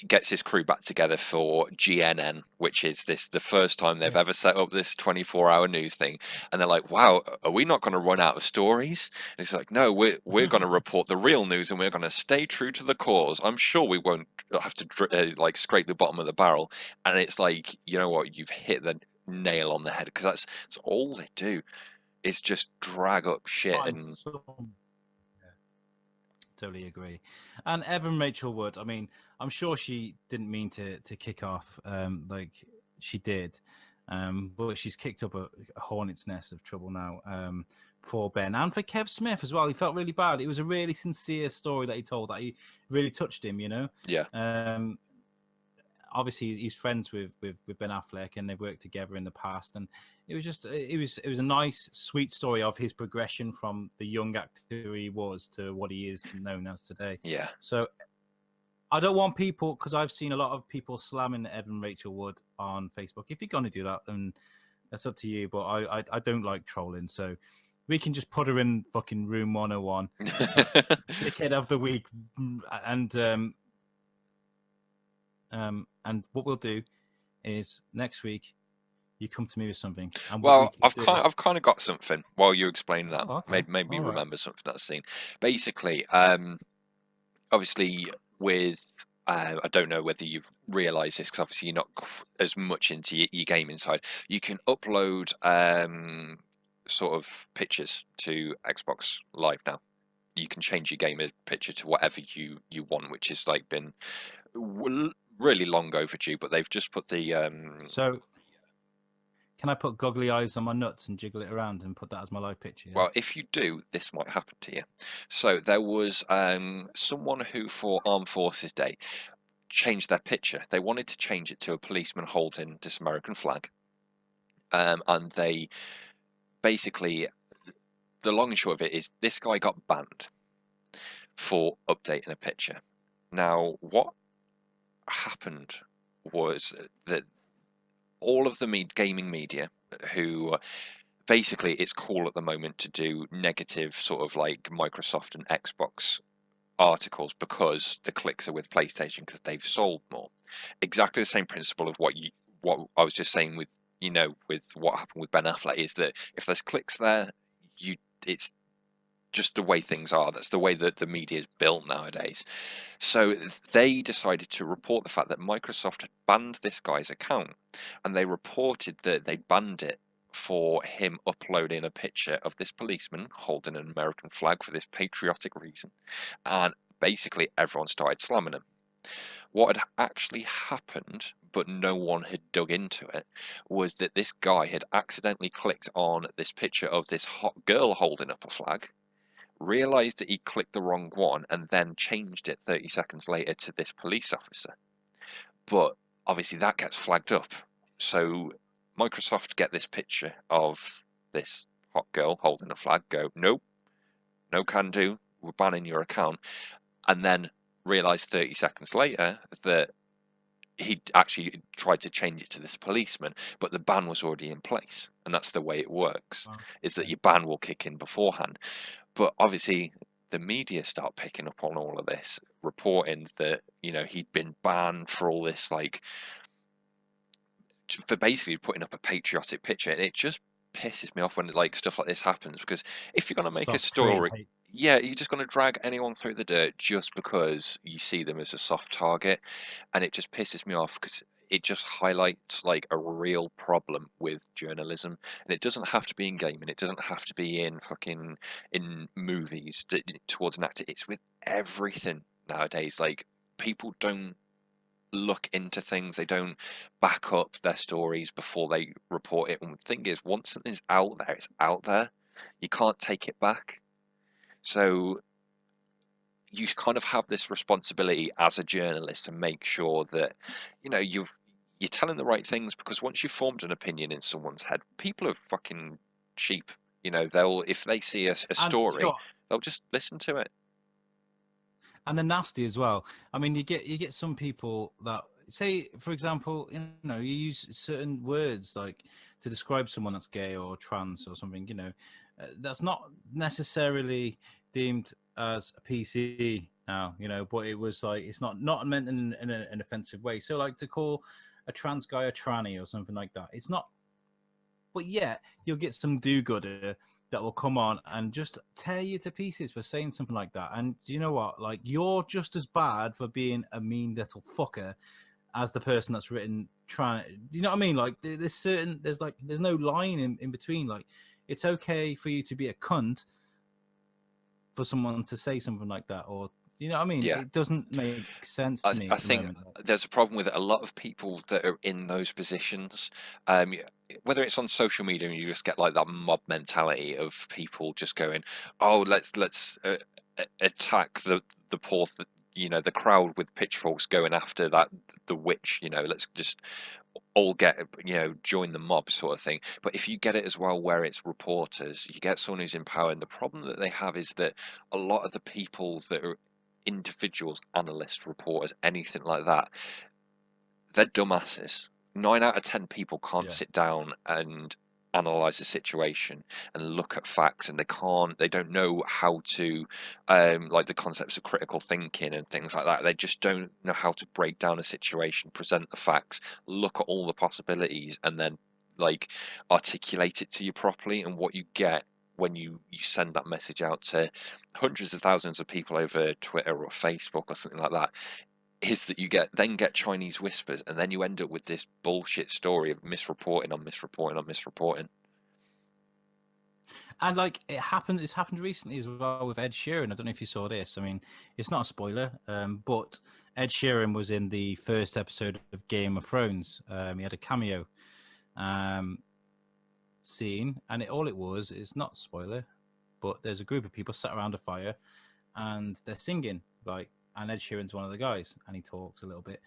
gets his crew back together for GNN, which is the first time they've Yeah. ever set up this 24-hour news thing, and they're like, "Wow, are we not going to run out of stories?" And it's like, "No, we're going to report the real news, and we're going to stay true to the cause. I'm sure we won't have to like scrape the bottom of the barrel." And it's like, you know what? You've hit the nail on the head, because that's all they do is just drag up shit. Find And some. Yeah, totally agree. And Evan Rachel Wood, I mean, I'm sure she didn't mean to kick off like she did, but she's kicked up a hornet's nest of trouble now for Ben and for Kev Smith as well. He felt really bad. It was a really sincere story that he told that he really touched him, you know. yeah, Obviously he's friends with Ben Affleck, and they've worked together in the past, and it was a nice sweet story of his progression from the young actor he was to what he is known as today. yeah. So I don't want people, because I've seen a lot of people slamming Evan Rachel Wood on Facebook. If you're going to do that, then that's up to you, but I don't like trolling, so we can just put her in fucking room 101 dickhead of the week. And what we'll do is next week you come to me with something. And what we Well, can do. I've kind of got something while you explain that. Oh, okay. Made me All right. remember something I've seen. Basically, obviously with I don't know whether you've realised this, because obviously you're not as much into your gaming side. You can upload sort of pictures to Xbox Live now. You can change your gamer picture to whatever you want, which has like been really long overdue. But they've just put the So can I put goggly eyes on my nuts and jiggle it around and put that as my live picture? Yeah? well, if you do, this might happen to you. So there was someone who, for Armed Forces Day, changed their picture. They wanted to change it to a policeman holding this American flag, and they basically, the long and short of it is, this guy got banned for updating a picture. Now, what happened was that all of the gaming media, who basically, it's cool at the moment to do negative sort of like Microsoft and Xbox articles because the clicks are with PlayStation because they've sold more. Exactly the same principle of what I was just saying with, you know, with what happened with Ben Affleck, is that if there's clicks there, it's just the way things are. That's the way that the media is built nowadays. So they decided to report the fact that Microsoft had banned this guy's account, and they reported that they banned it for him uploading a picture of this policeman holding an American flag for this patriotic reason. And basically everyone started slamming him. What had actually happened, but no one had dug into it, was that this guy had accidentally clicked on this picture of this hot girl holding up a flag, realized that he clicked the wrong one, and then changed it 30 seconds later to this police officer. But obviously that gets flagged up. So Microsoft get this picture of this hot girl holding a flag, go, nope, no can do, we're banning your account, and then realize 30 seconds later that he actually tried to change it to this policeman, but the ban was already in place. And that's the way it works, Wow. is that Yeah. your ban will kick in beforehand. But obviously the media start picking up on all of this, reporting that he'd been banned for all this, like for basically putting up a patriotic picture, and it just pisses me off when like stuff like this happens, because if you're going to make a Starts creating story, hate. yeah, you're just going to drag anyone through the dirt just because you see them as a soft target, and it just pisses me off because it just highlights like a real problem with journalism, and it doesn't have to be in gaming, it doesn't have to be in fucking in movies towards an actor. It's with everything nowadays. Like, people don't look into things, they don't back up their stories before they report it. And the thing is, once something's out there, it's out there. You can't take it back. So you kind of have this responsibility as a journalist to make sure that you're telling the right things, because once you've formed an opinion in someone's head, people are fucking cheap. They'll, if they see a And story, they'll just listen to it. And they're nasty as well. I mean, you get some people that say, for example, you use certain words like to describe someone that's gay or trans or something. That's not necessarily deemed as a PC now. But it was like it's not meant in an offensive way. So like to call a trans guy a tranny or something like that, it's not. But yeah, you'll get some do-gooder that will come on and just tear you to pieces for saying something like that. And you know what? Like, you're just as bad for being a mean little fucker as the person that's written trying. Do you know what I mean? Like, there's no line in between. Like, it's okay for you to be a cunt for someone to say something like that, or you know what I mean? Yeah. It doesn't make sense to me. I think there's a problem with it. A lot of people that are in those positions, whether it's on social media and you just get like that mob mentality of people just going, "Oh, let's attack the poor, the crowd with pitchforks going after the witch. Let's just all get join the mob," sort of thing. But if you get it as well where it's reporters, you get someone who's in power, and the problem that they have is that a lot of the people that are individuals, analysts, reporters, anything like that, they're dumbasses. 9 out of 10 people can't sit down and analyze the situation and look at facts, and they don't know how to like the concepts of critical thinking and things like that. They just don't know how to break down a situation, present the facts, look at all the possibilities, and then like articulate it to you properly. And what you get when you send that message out to hundreds of thousands of people over Twitter or Facebook or something like that, is that you get Chinese whispers, and then you end up with this bullshit story of misreporting on misreporting on misreporting. And like it's happened recently as well with Ed Sheeran. I don't know if you saw this. I mean, it's not a spoiler, but Ed Sheeran was in the first episode of Game of Thrones. He had a cameo scene, and all it was is not a spoiler, but there's a group of people sat around a fire, and they're singing and Ed Sheeran's one of the guys, and he talks a little bit,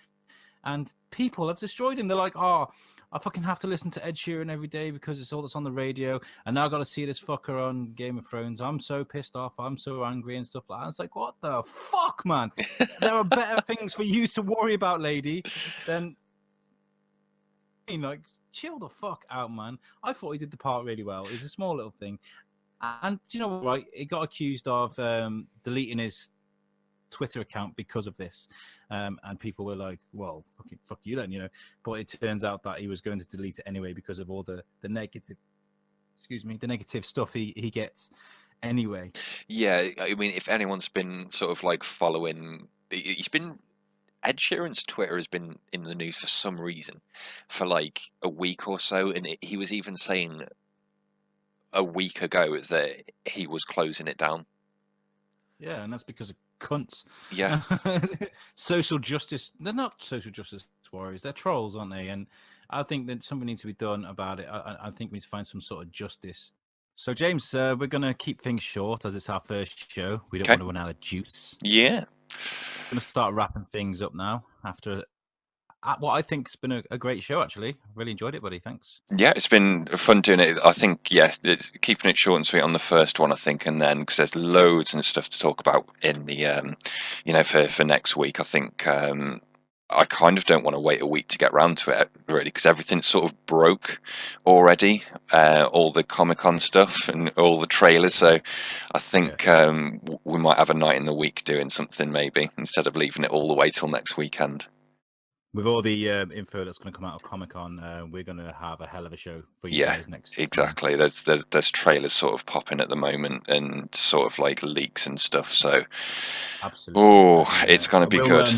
and people have destroyed him. They're like, "Oh, I fucking have to listen to Ed Sheeran every day because it's all that's on the radio, and now I got to see this fucker on Game of Thrones. I'm so pissed off. I'm so angry and stuff like that." It's like, what the fuck, man? There are better things for you to worry about, lady, than like chill the fuck out, man. I thought he did the part really well. It was a small little thing, and do you know what? Right, he got accused of deleting his Twitter account because of this, and people were like, "Well, fuck you then," But it turns out that he was going to delete it anyway because of all the negative, the negative stuff he gets anyway. Yeah, I mean, if anyone's been sort of like following, Ed Sheeran's Twitter has been in the news for some reason for like a week or so, and he was even saying a week ago that he was closing it down. Yeah, and that's because of cunts. Yeah. Social justice. They're not social justice warriors. They're trolls, aren't they? And I think that something needs to be done about it. I think we need to find some sort of justice. So, James, we're going to keep things short as it's our first show. We don't want to run out of juice. Yeah. We're going to start wrapping things up now after what I think's been a great show, actually. Really enjoyed it, buddy. Thanks. Yeah, it's been fun doing it. I think, yes, it's keeping it short and sweet on the first one, I think, and then because there's loads and stuff to talk about in the, for next week. I think I kind of don't want to wait a week to get round to it really, because everything sort of broke already, all the Comic-Con stuff and all the trailers. So I think we might have a night in the week doing something maybe instead of leaving it all the way till next weekend. With all the info that's going to come out of Comic-Con, we're going to have a hell of a show for you guys next time. Exactly. There's trailers sort of popping at the moment and sort of like leaks and stuff. So absolutely, it's going to be good.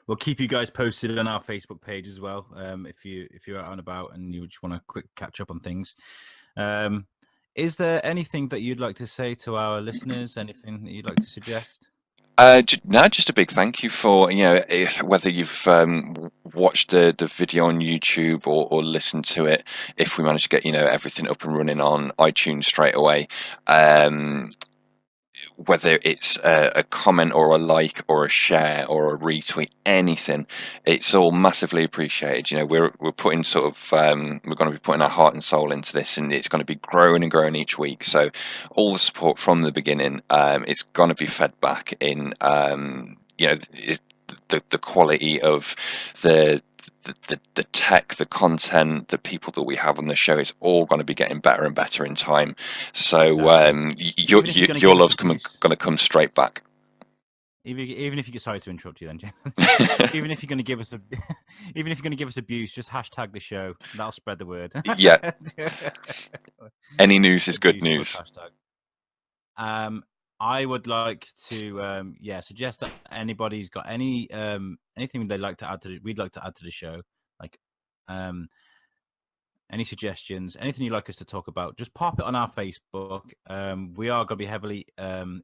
We'll keep you guys posted on our Facebook page as well. If you're out and about and you just want a quick catch up on things. Is there anything that you'd like to say to our listeners? Anything that you'd like to suggest? No, just a big thank you for whether you've watched the video on YouTube or listened to it. If we manage to get everything up and running on iTunes straight away, whether it's a comment or a like or a share or a retweet, anything, it's all massively appreciated. We're putting sort of we're going to be putting our heart and soul into this, and it's going to be growing and growing each week. So all the support from the beginning, it's going to be fed back in the quality of the tech, the content, the people that we have on the show is all going to be getting better and better in time. So your love's going to come straight back. Even if you sorry to interrupt you, then, James. even if you're going to give us abuse, just hashtag the show. That'll spread the word. Yeah. Any news is good news. I would like to suggest that anybody's got anything they'd like to add to we'd like to add to the show, like any suggestions, anything you'd like us to talk about, just pop it on our Facebook. We are going to be heavily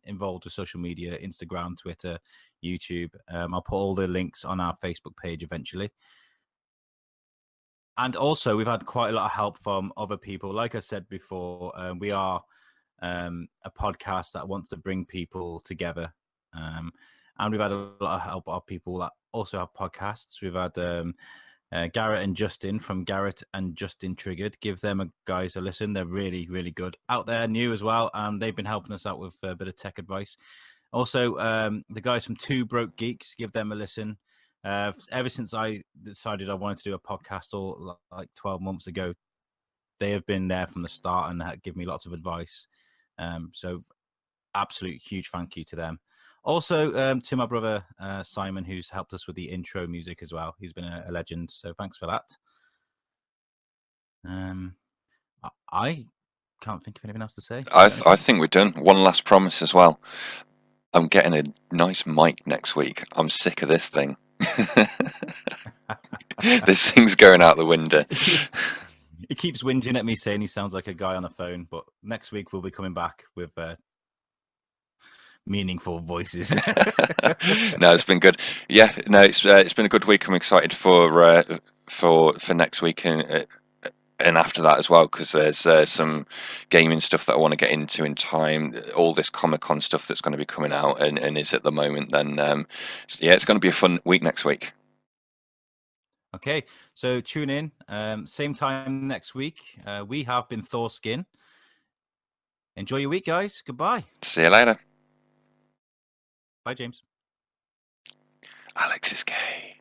involved with social media, Instagram, Twitter, YouTube. I'll put all the links on our Facebook page eventually. And also, we've had quite a lot of help from other people. Like I said before, we are a podcast that wants to bring people together. And we've had a lot of help of people that also have podcasts. We've had Garrett and Justin from Garrett and Justin Triggered. Give them guys a listen. They're really, really good. Out there, new as well. And they've been helping us out with a bit of tech advice. Also, the guys from Two Broke Geeks, give them a listen. Ever since I decided I wanted to do a podcast all like 12 months ago, they have been there from the start and give me lots of advice. So absolute huge thank you to them. Also to my brother Simon, who's helped us with the intro music as well. He's been a legend, so thanks for that. I can't think of anything else to say. I think we're done. One last promise as well. I'm getting a nice mic next week. I'm sick of this thing. This thing's going out the window. He keeps whinging at me saying he sounds like a guy on the phone, but next week we'll be coming back with meaningful voices. No, it's been good. Yeah, no, it's been a good week. I'm excited for next week and after that as well, because there's some gaming stuff that I want to get into in time. All this Comic-Con stuff that's going to be coming out and is at the moment. Then it's going to be a fun week next week. Okay, so tune in. Same time next week. We have been Thors-Kin. Enjoy your week, guys. Goodbye. See you later. Bye, James. Alex is gay.